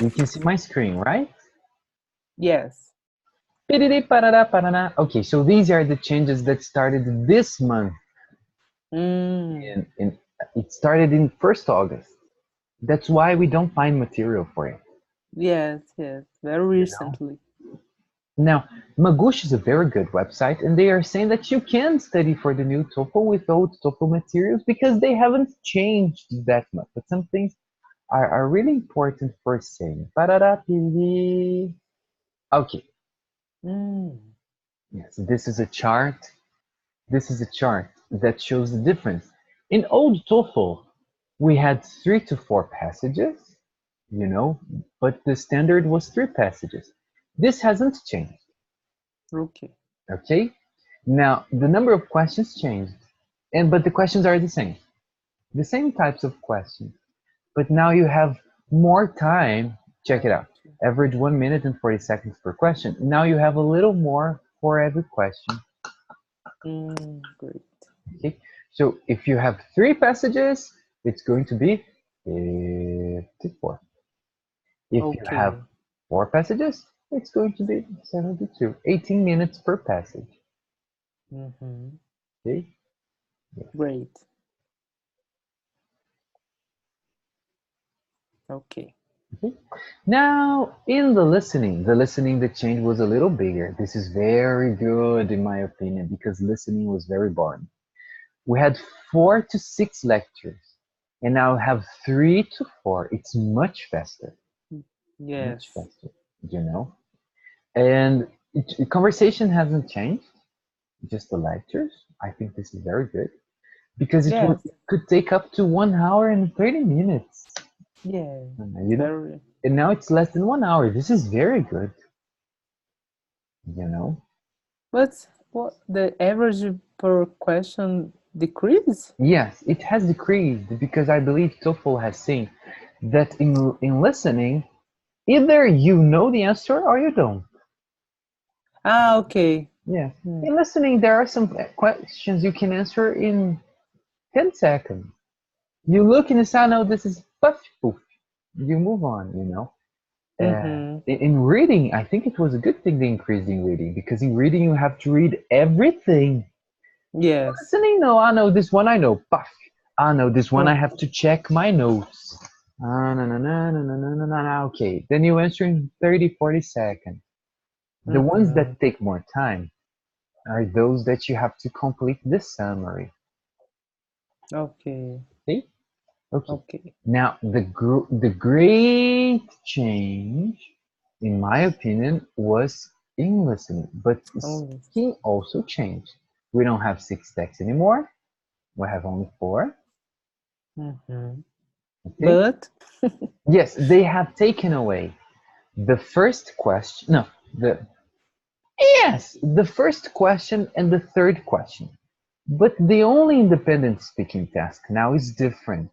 You can see my screen, right? Yes. Okay, so these are the changes that started this month. Mm. It started in 1st August. That's why we don't find material for it. Yes, yes. Very You know? recently. Now, Magoosh is a very good website, and they are saying that you can study for the new TOEFL with old TOEFL materials because they haven't changed that much. But some things are really important for saying. Okay, Mm. yes, this is a chart. This is a chart that shows the difference. In old TOEFL, we had 3 to 4 passages, but the standard was 3 passages. This hasn't changed, Okay. okay? Now, the number of questions changed, but the questions are the same types of questions, but now you have more time. Check it out. Average 1 minute and 40 seconds per question. Now you have a little more for every question. Great. Okay, so if you have 3 passages, it's going to be 54. If you have Okay. 4 passages, it's going to be 72. 18 minutes per passage. Mm-hmm. Okay. Yes. Great. Okay. Okay. Now, in the listening, the change was a little bigger. This is very good in my opinion because listening was very boring. We had 4 to 6 lectures, and now have 3 to 4. It's much faster. Much Yes. faster, you know. And conversation hasn't changed, just the lectures. I think this is very good because Yes. it could take up to 1 hour and 30 minutes, Yeah. you know. Very. And now it's less than 1 hour. This is very good, you know. But what the average per question decrease? Yes, it has decreased because I believe TOEFL has seen that in listening, either you know the answer or you don't. Ah, okay. Yeah. Mm. In listening, there are some questions you can answer in 10 seconds. You look in the sound, oh, this is puff, poof. You move on. Mm-hmm. In reading, I think it was a good thing they increased in reading because in reading you have to read everything. Yes. Listening, no, I know this one, I know, puff. I know this one, I Oh. have to check my notes. No, no, no, no, no, no, no, no. Okay, then you answer in 30, 40 seconds. The ones Mm-hmm. that take more time are those that you have to complete the summary. Okay. Okay? Okay. Okay. Now, the great change, in my opinion, was in listening, but Oh. speaking also changed. We don't have 6 texts anymore. We have only 4. Mm-hmm. Okay. But Yes, they have taken away the first question. No, the first question and the third question. But the only independent speaking task now is different.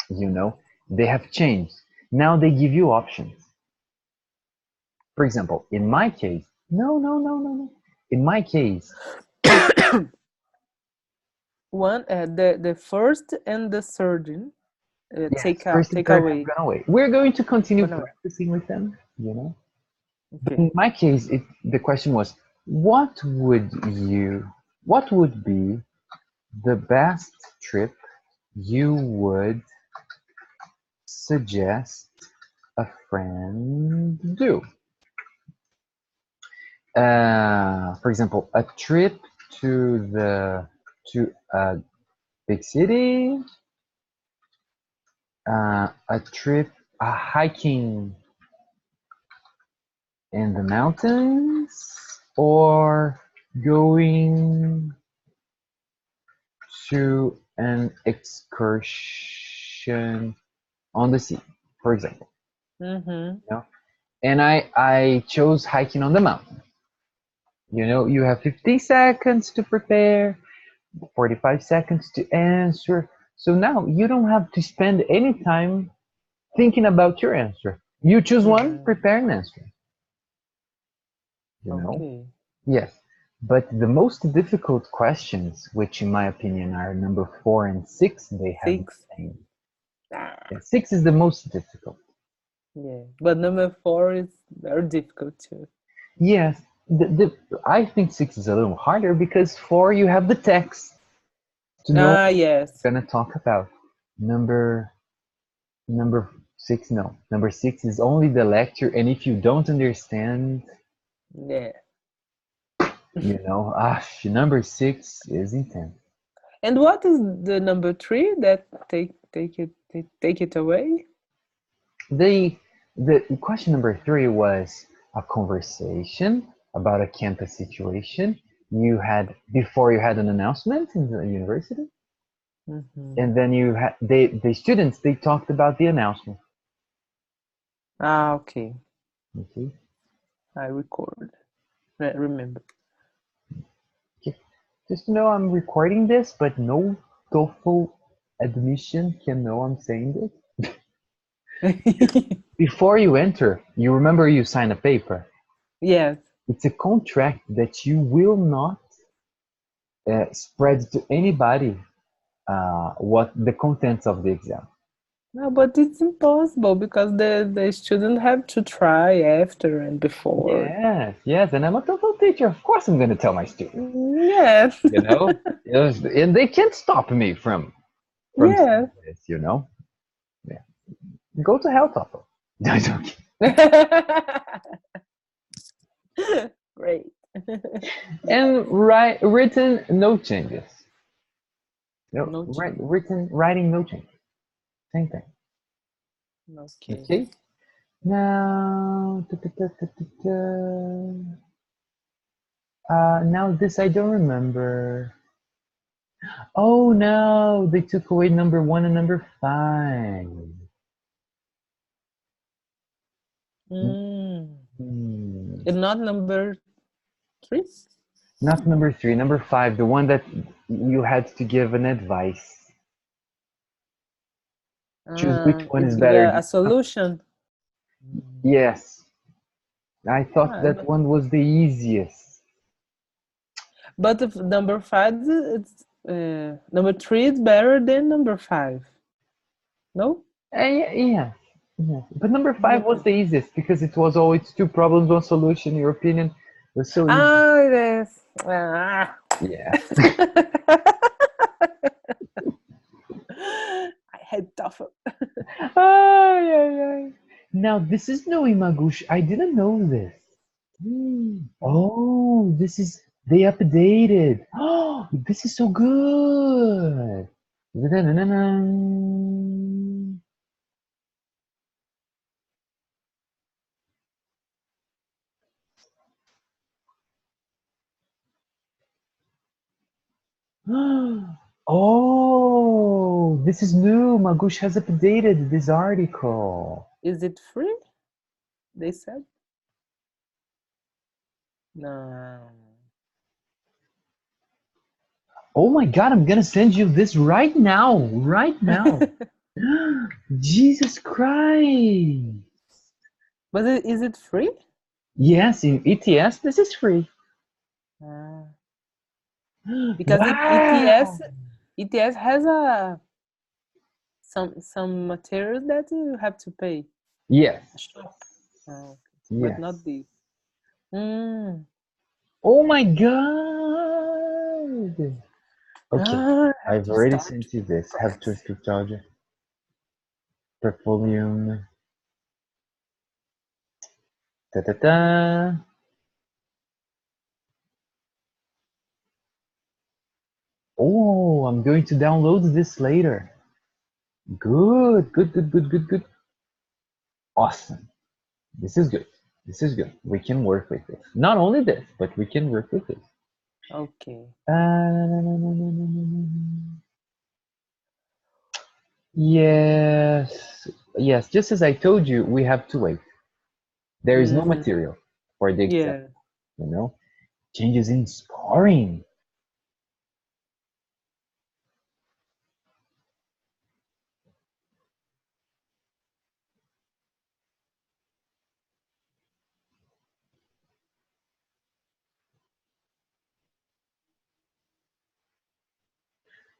You know, they have changed. Now they give you options. For example, in my case, no, no, no, no, no. In my case, one the first and the third yes, first and take third have away. gone away. We're going to continue Gone away. practicing with them. But Okay. in my case, the question was, what would be the best trip you would suggest a friend do? For example, a trip to a big city, a hiking in the mountains, or going to an excursion on the sea, for example. Mm-hmm. You know? And I chose hiking on the mountain. You have 15 seconds to prepare, 45 seconds to answer. So now you don't have to spend any time thinking about your answer. You choose one, Mm-hmm. prepare an answer. You know? Okay. Yes. But the most difficult questions, which in my opinion are number 4 and 6, they haven't Six. changed. Ah, Yeah, 6 is the most difficult. yeah, but number 4 is very difficult too. Yes, I think 6 is a little harder because 4 you have the text to know Ah, what yes. you're gonna talk about. Number number 6, no. Number 6 is only the lecture, and if you don't understand, Yeah. number 6 is intense. And what is the number 3 that take it away? The the question number 3 was a conversation about a campus situation you had before you had an announcement in the university, Mhm. and then you had the students they talked about the announcement. Ah, okay. Okay, I record. Remember. okay. Just know I'm recording this, but no TOEFL admission can know I'm saying this. Before you enter, you remember you sign a paper. Yes. It's a contract that you will not spread to anybody what the contents of the exam. No, but it's impossible because the student have to try after and before. Yes, yes, and I'm a TOEFL teacher. Of course, I'm going to tell my students. Yes. You know, Yes, and they can't stop me from saying Yes. this. Yeah. Go to hell, TOEFL. No, it's okay. Great. And written, no changes. No, No change. writing, no changes. Same thing. Okay. Okay. Now, now this I don't remember. Oh no, they took away number 1 and number 5. Mm. Hmm. And not number 3? Not number 3, number 5, the one that you had to give an advice. Choose which one It is give better. a solution. Mm. Yes, I thought Ah, that one was the easiest. but if number 5, it's number 3 is better than number 5. No? Yeah, yeah. But number 5 was Number. the easiest because it was always 2 problems, 1 solution. Your opinion was so easy. Ah, yes. Ah. Yes. I had TOEFL. Ay, ay, ay. Now, this is no Imaguchi. I didn't know this. Oh, they updated. Oh, this is so good. Oh, this is new. Magush has updated this article. Is it free? They said? No. Oh my God, I'm gonna send you this right now. Right now. Jesus Christ. But is it free? Yes, in ETS, this is free. Ah. Because Wow. ETS has a some materials that you have to pay. Yes. A shop. Oh, but Yes. not this. Mm. Oh my God. Okay. Ah, I have I've to already start. sent you this. Have to charge portfolio. Ta ta ta. Oh, I'm going to download this later. Good, good, good, good, good, good. Awesome. This is good. This is good. We can work with this. Not only this, but we can work with this. Okay. Yes. Yes, just as I told you, we have to wait. There is no Mm, material for the exam, yeah. you know? Changes in scoring.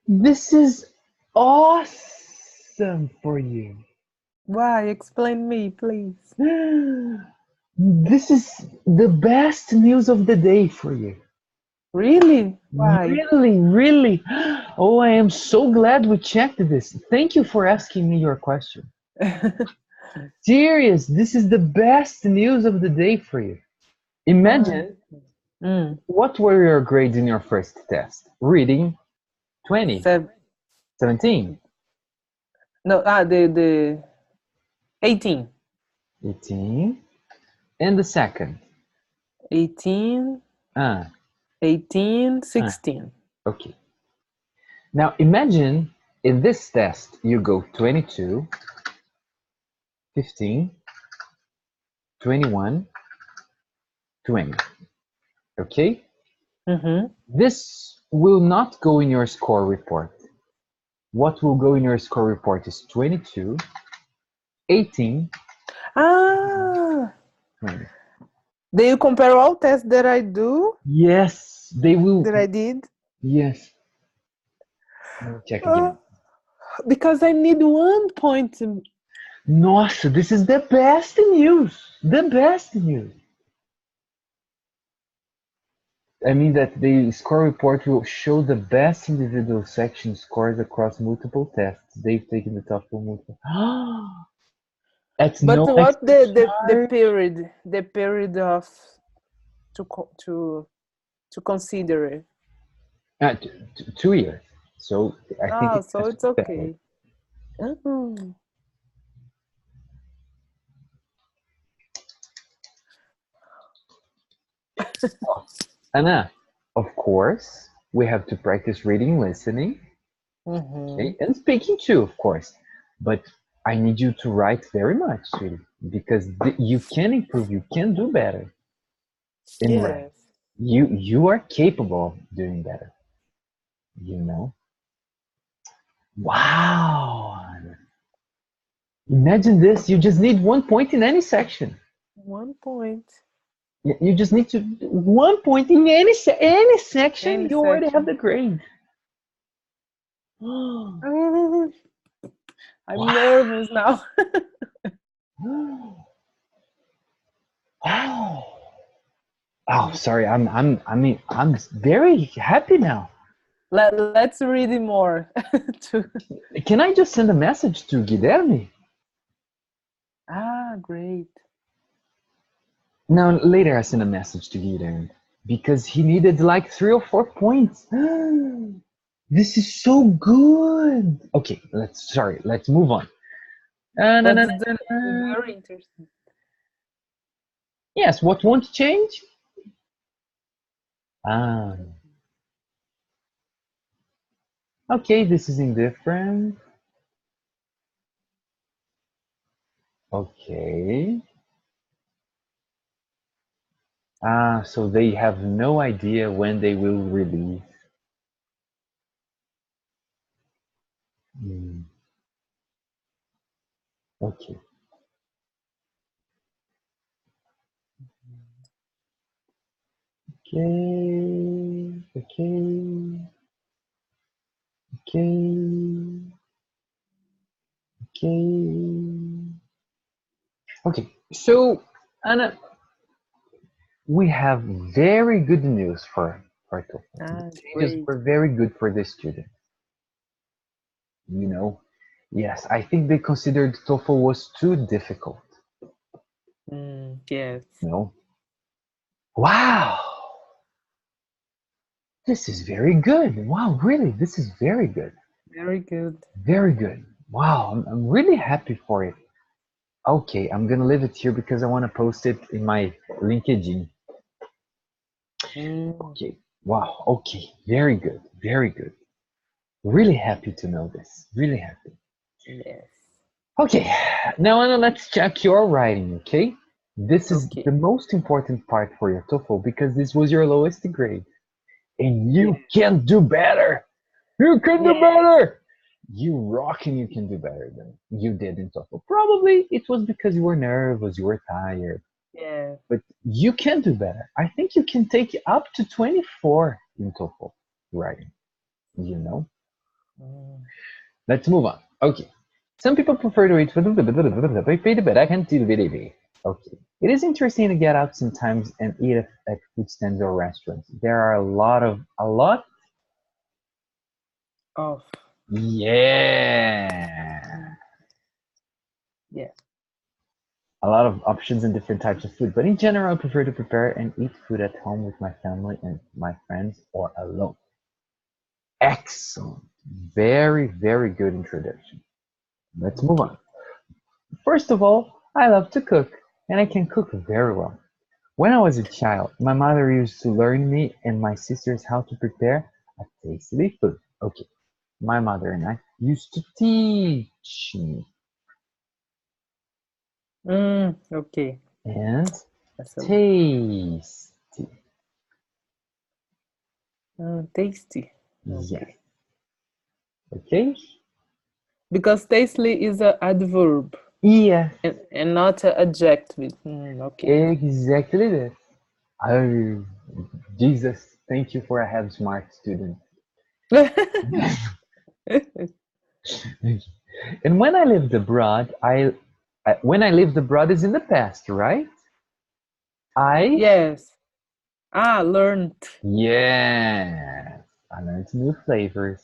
This is awesome. awesome for you. Why? Explain me, please. This is the best news of the day for you. Really? Why? Really, really. Oh, I am so glad we checked this. Thank you for asking me your question. Serious, this is the best news of the day for you. Ah, Imagine, mm. what were your grades in your first test? Reading 20, Seven. 17, No, the 18. 18, and the second. 18, Ah, 18, ah, 16. okay. Now imagine in this test you go 22, 15, 21, 20. Okay? Mm-hmm. This will not go in your score report. What will go in your score report is 22, 18, Ah, 20. do you compare all tests that I do, Yes, they will. that I did? Yes. Let me check Uh, again. because I need 1 point. Nossa, this is the best news. The best news. I mean that the score report will show the best individual section scores across multiple tests. They've taken the TOEFL multiple. That's But no what extra charge. the period of to consider it? 2 years. So I think Ah, it so has to it's be better. okay. Mhm. Anna, of course, we have to practice reading, listening, Mhm. okay, and speaking too, of course. But I need you to write very much, sweetie, because you can improve. You can do better in writing. Yes. You are capable of doing better. You know. Wow. Imagine this. You just need 1 point in any section. 1 point. You just need to 1 point in any section. Any You already have section. the grade. Mm, I'm Wow. nervous now. Oh. Oh, sorry. I'm very happy now. Let's read it more. Can I just send a message to Guilherme? Great. No, later I send a message to Guilherme because he needed like 3 or 4 points. This is so good. Okay, let's move on. Na, na, What's na, the na. very interesting? Yes, what won't change? Ah, okay, this is indifferent. Okay. Ah, so they have no idea when they will release. Hmm, okay. Okay. Okay. Okay. Okay. Okay. So, Anna, we have very good news for TOEFL. The changes Great. were very good for the student. You know, yes, I think they considered TOEFL was too difficult. Yes. You know, wow, this is very good. Wow, really, this is very good. Very good. Very good. Wow, I'm really happy for it. Okay, I'm gonna leave it here because I want to post it in my LinkedIn. Mm, Okay, wow, okay, very good, very good. Really happy to know this. Really happy. yes. Okay, now Anna, let's check your writing, okay? This is Okay. the most important part for your TOEFL because this was your lowest grade. And you Yeah. can do better! You can do Yes. better! You rock and you can do better than you did in TOEFL. Probably it was because you were nervous, you were tired, Yeah. but you can do better. I think you can take up to 24 in TOEFL writing, you know? Mm, Let's move on. Okay. Some people prefer to eat food, but I can't do it. Okay. It is interesting to get out sometimes and eat at food stands or restaurants. There are a lot? Of. Yeah. Yeah. A lot of options and different types of food. But in general, I prefer to prepare and eat food at home with my family and my friends or alone. Excellent. Very, very good introduction. Let's move on. Okay. First of all, I love to cook, and I can cook very well. When I was a child, my mother used to learn me and my sisters how to prepare a tasty food. Okay, my mother and I used to teach me Okay. and Excellent. tasty. Tasty. Yes. Okay. Okay? Because tasty is a adverb Yes, and not an adjective. Okay. exactly this. Oh, Jesus, thank you for a head smart student. And when I lived abroad, when I lived abroad is in the past, right? I Yes. Learned. Yes, I learned new flavors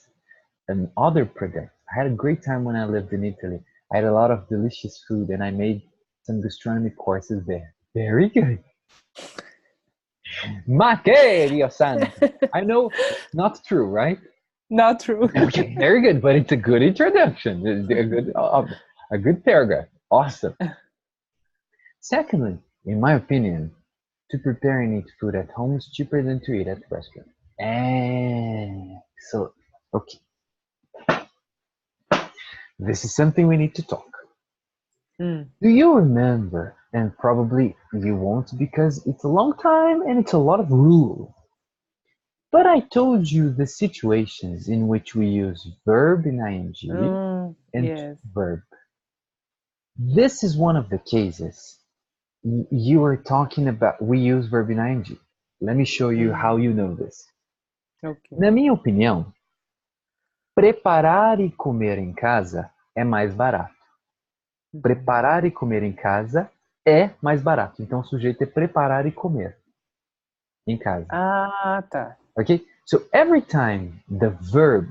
and other products. I had a great time when I lived in Italy. I had a lot of delicious food and I made some gastronomy courses there. Very good. Ma che Dio santo. I know it's not true, right? Not true. Okay, very good, but it's a good introduction. A good paragraph. Awesome. Secondly, in my opinion, to prepare and eat food at home is cheaper than to eat at restaurant. So, okay, this is something we need to talk. Mm. Do you remember? And probably you won't because it's a long time and it's a lot of rules. But I told you the situations in which we use verb in ing and Yes. verb. This is one of the cases. You were talking about we use verb in ing. Let me show you how you know this. Okay. Na minha opinião, preparar e comer em casa é mais barato. Mhm. Preparar e comer em casa é mais barato. Então o sujeito é preparar e comer em casa. Tá. Okay? So every time the verb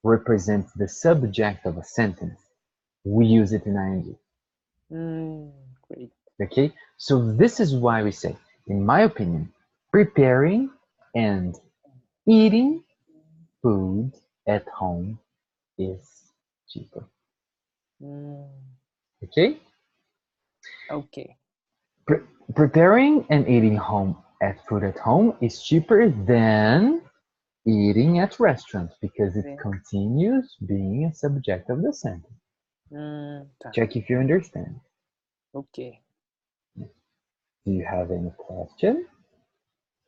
represents the subject of a sentence, we use it in ing. Great. Okay? So this is why we say, in my opinion, preparing and eating food at home is cheaper. Mm, Okay? okay. Preparing and eating food at home is cheaper than eating at restaurants because it Then, continues being a subject of the sentence. tá. Check if you understand. Okay. Do you have any question?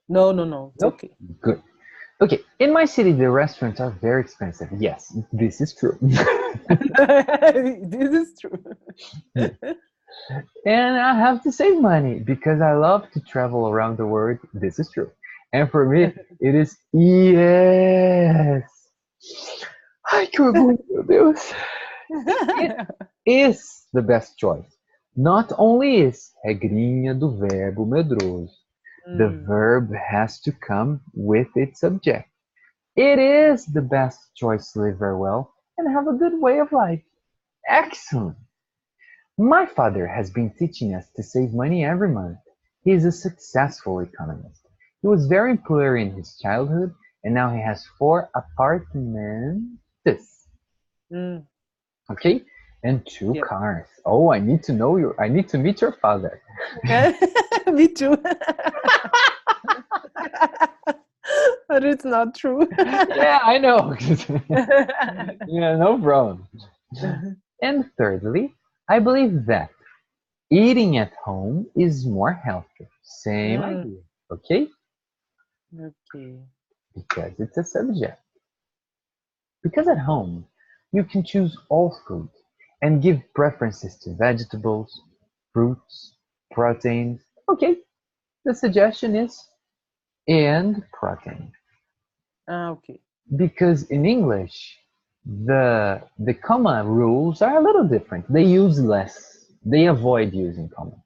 No. It's Nope. okay. Good. Okay, in my city, the restaurants are very expensive. Yes, this is true. This is true. Yeah. And I have to save money because I love to travel around the world. This is true. And for me, it is yes. Ai, que orgulho, meu Deus. It is the best choice. Not only is regrinha do verbo medroso. The verb has to come with its subject. It is the best choice to live very well and have a good way of life. Excellent. My father has been teaching us to save money every month. He is a successful economist. He was very poor in his childhood and now he has 4 apartments. Mm, Okay? And 2 yeah. cars. Oh, I need to meet your father. Me too. But it's not true. Yeah, I know. Yeah, no problem. And thirdly, I believe that eating at home is more healthy. Same Mm, idea. Okay? okay. Because it's a subject. Because at home, you can choose all food and give preferences to vegetables, fruits, proteins. Okay, the suggestion is and protein. Okay. Because in English, The comma rules are a little different. They use less. They avoid using comma.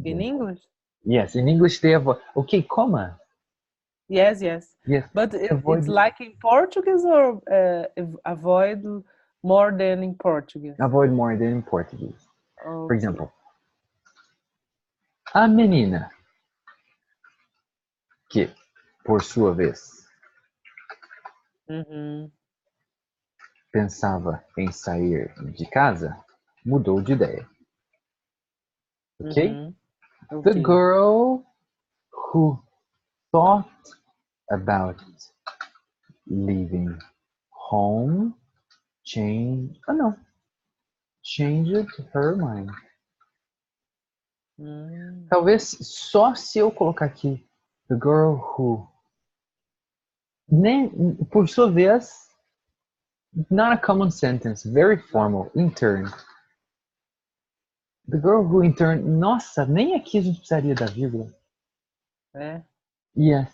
In You know? English? Yes, in English they avoid. Okay, comma. Yes, yes. Yes, But they avoid it's like in Portuguese or avoid more than in Portuguese? avoid more than in Portuguese. For Okay. example, a menina que, por sua vez, Uhum. pensava em sair de casa, mudou de ideia. Okay? Uhum. The Ok. girl who thought about leaving home changed her mind. Hum. Talvez só se eu colocar aqui the girl who, nem, por sua vez, not a common sentence, very formal, in turn. The girl who in turn, nossa, nem aqui a gente precisaria da vírgula. É? Yes.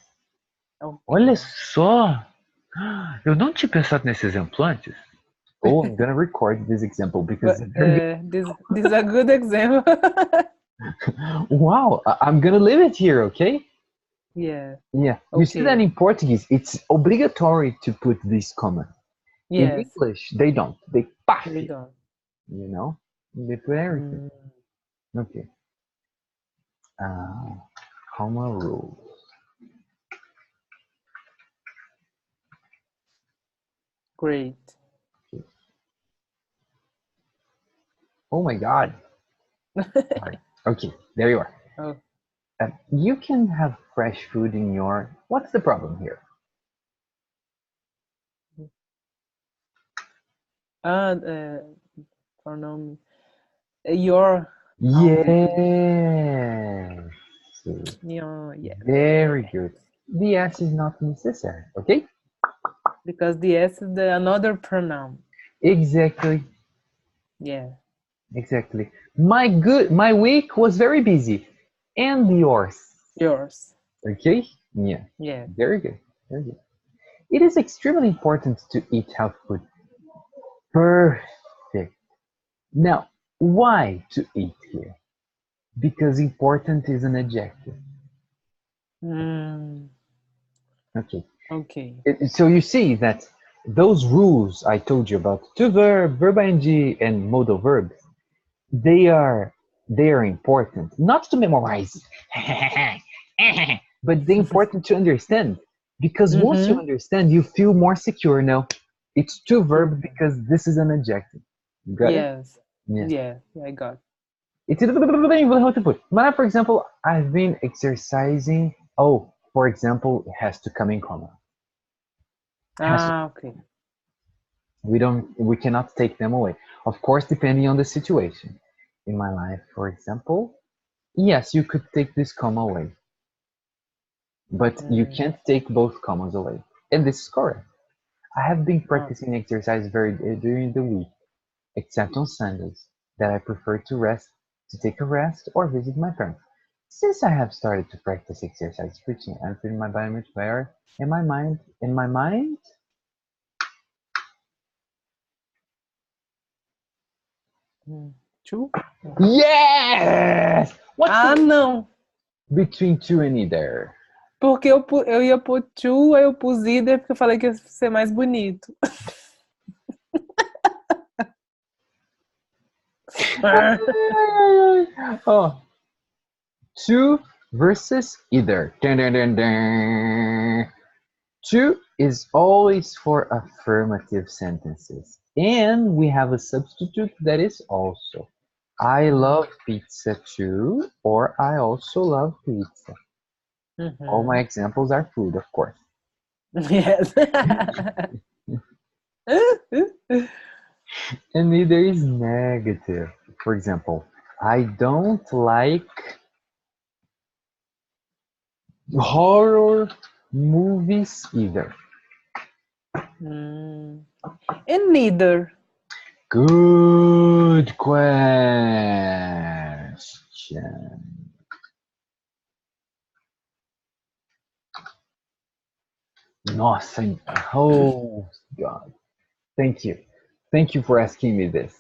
Ok. Olha só! Eu não tinha pensado nesse exemplo antes. Oh, I'm gonna record this example because But, they're this is a good example. wow, I'm gonna leave it here, okay? Yeah. Yeah, you see that Okay. in Portuguese, it's obligatory to put this comma. In Yes. English, they don't. They paf They it, don't. you know? They put everything. Mm, Okay. Uh, comma rules. great. Oh my God. Sorry. Okay, there you are. Oh. You can have fresh food in your. What's the problem here? Pronome. Your houses. Yes. Your, yeah, Very yeah. good. The S is not necessary. Okay? Because the S is the another pronoun. Exactly. Yeah. Exactly. My week was very busy. And yours. Yours. Okay? Yeah. Yeah. Very good. Very good. It is extremely important to eat healthy food. Perfect. Now, why to eat here? Because important is an adjective. Mm, Okay. okay. So you see that those rules I told you about, to verb, verb ing, and modal verbs, they are they are important, not to memorize, but they're important to understand. Because once you Mm-hmm. understand, you feel more secure. Now, it's to verb Okay. because this is an adjective. You got it? Yes. Yeah. Yeah, I got. It's how to put. But for example, I've been exercising. Oh, for example, it has to come in comma. Has to, Ah, okay. we cannot take them away. Of course, depending on the situation. In my life, for example, yes, you could take this comma away, but you Mm, can't take both commas away. And this is correct. I have been oh. practicing exercise very during the week, except on Sundays, that I prefer to rest, to take a rest, or visit my parents. Since I have started to practice exercise preaching, I'm feeling my body much better, and my mind, Mm. Two? Oh. yes! What's the Ah, não. between two and either? Porque eu ia pôr two, aí eu pus either, porque eu falei que ia ser mais bonito. Oh, two versus either. Dun, dun, dun, dun. Two is always for affirmative sentences. And we have a substitute that is also. I love pizza too, or I also love pizza. All my Uhum. examples are food, of course. Yes. And neither is negative. For example, I don't like horror movies either. And neither. Good question. Nossa, oh God. Thank you. Thank you for asking me this.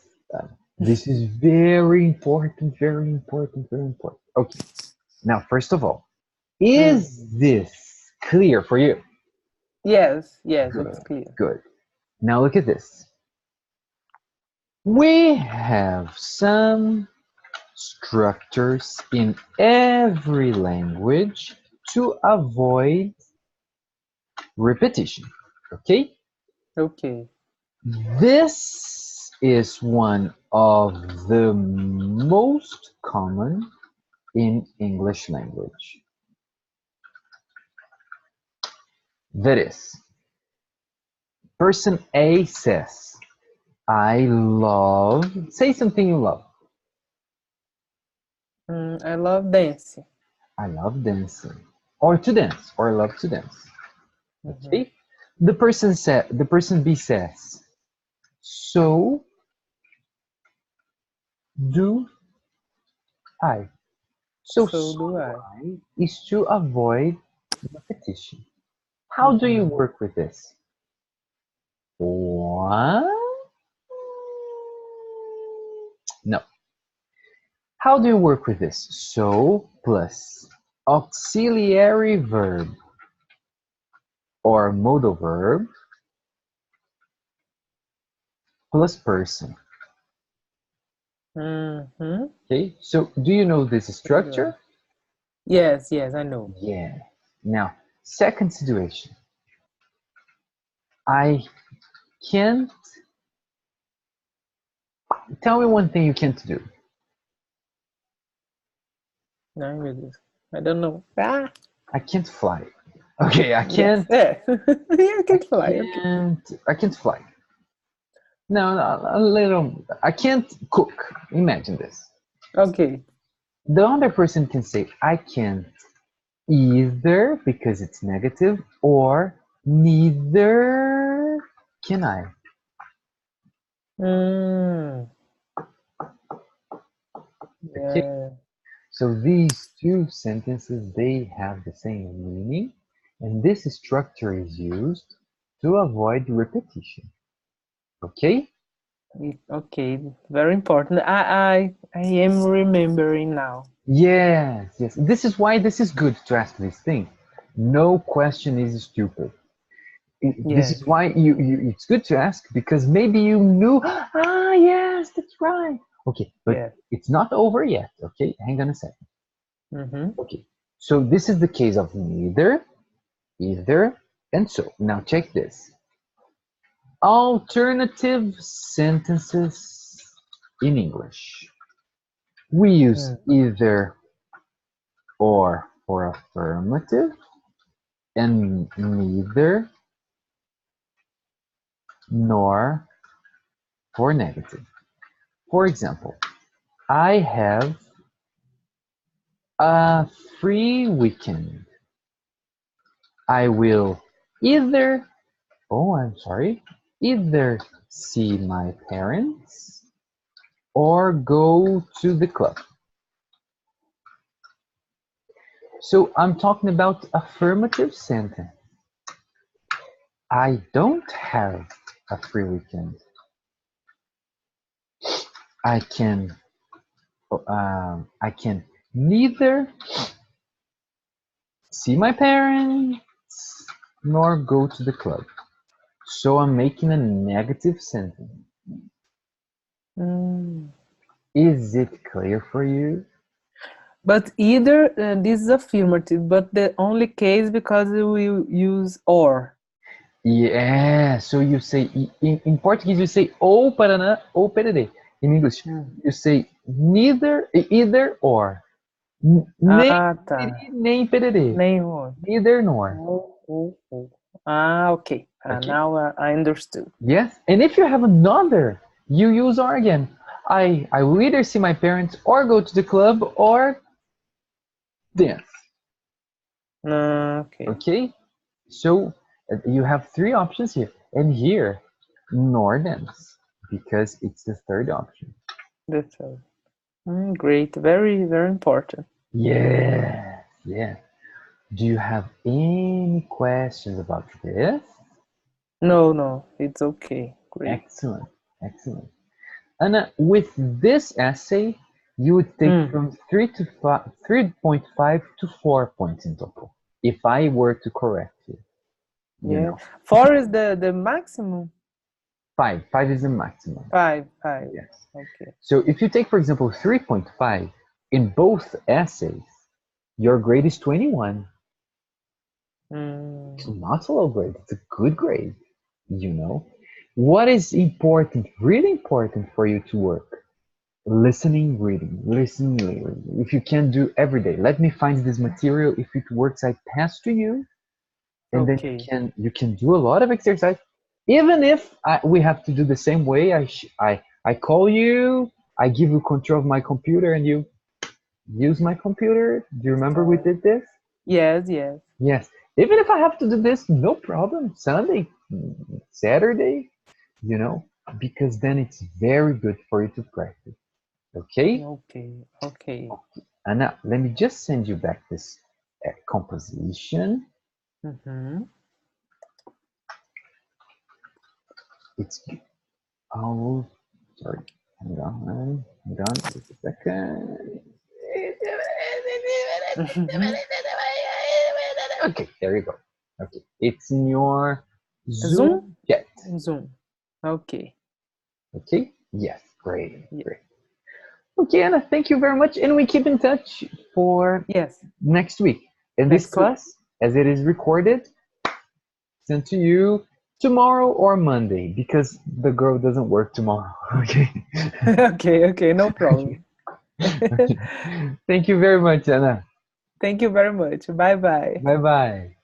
This is very important, very important, very important. Okay, now, first of all, Mm. is this clear for you? Yes, yes, Good, it's clear. good. Now look at this. We have some structures in every language to avoid repetition. Okay? Okay. This is one of the most common in English language. That is, person A says, I love, say something you love. I love dancing. I love dancing. Or to dance, or I love to dance. Mhm. Okay? The person B says, so do I. So So do do I. I is to avoid repetition. How do you Mhm. work with this? What? No. How do you work with this? So plus auxiliary verb or modal verb plus person. Mhm. Okay, so do you know this So do I. structure? Yes, yes, I know. Yeah. Now, second situation. I can't, tell me one thing you can't do. Ai, meu Deus. I don't know. Ah, I can't fly. Okay, yes. É. You I can fly. Okay. I can't fly. No, no, a little, I can't cook. Imagine this. Okay. The other person can say, I can't either because it's negative, or neither can I. Mm, Okay, yeah. so these two sentences, they have the same meaning, and this structure is used to avoid repetition. Okay? Okay. Very important. I am remembering now. Yes, yes. This is why this is good to ask this thing. No question is stupid. This Yes. is why it's good to ask, because maybe you knew, ah, yes, that's right. Okay, but Yes. it's not over yet. Okay, hang on a second. Mm-hmm. Okay, so this is the case of neither, either, and so. Now check this. Alternative sentences in English. We use Mm. either or for affirmative and neither nor for negative. For example, I have a free weekend. I will either, oh, I'm sorry, either see my parents or go to the club. So I'm talking about affirmative sentence. I don't have a free weekend. I can, I can neither see my parents nor go to the club. So I'm making a negative sentence. Mm. Is it clear for you? But either this is affirmative, but the only case because we use or. Yeah, so you say, in Portuguese, you say ou Paraná ou pererê. In English, Mm. you say neither, either or. Nem Ah, piriri, tá. nem pererê. Nem or. Neither nor. Oh. Ah, okay. Okay? Now I understood. Yes. And if you have another, you use or again. I will either see my parents or go to the club or dance. Okay. Okay? So you have three options here. And here, nor dance, because it's the third option. That's all. Great. Very, very important. Yeah, yeah. Do you have any questions about this? No, it's okay. Great. Excellent, excellent. Anna, with this essay, you would take Mm. from 3.5 to 4 points in TOEFL. If I were to correct you, you Yeah. know, 4 is the maximum? 5 is the maximum. 5, 5. Yes. Okay. So if you take, for example, 3.5 in both essays, your grade is 21. It's Mm. not a low grade, it's a good grade, you know. What is important, really important for you to work? Listening, reading, listening, reading. If you can do every day, let me find this material. If it works, I pass to you, and then Okay. you can do a lot of exercise. Even if we have to do the same way, I call you, I give you control of my computer, and you use my computer. Do you remember we did this? Yes, yes. Yes. Even if I have to do this, no problem. Sunday, Saturday, you know, because then it's very good for you to practice. Okay? Okay, okay. And now let me just send you back this composition. Mm-hmm. It's oh sorry. Hang on. Hang on. Just a second. Okay, there you go. Okay. It's in your Zoom Zoom? chat. Zoom. Okay. Okay? Yes. Great. Yeah. Great. Okay, Anna, thank you very much. And we keep in touch for Yes. next week. And this Next week. class, as it is recorded, sent to you tomorrow or Monday because the girl doesn't work tomorrow. Okay. Okay, okay, no problem. Thank you very much, Anna. Thank you very much. Bye bye. Bye bye.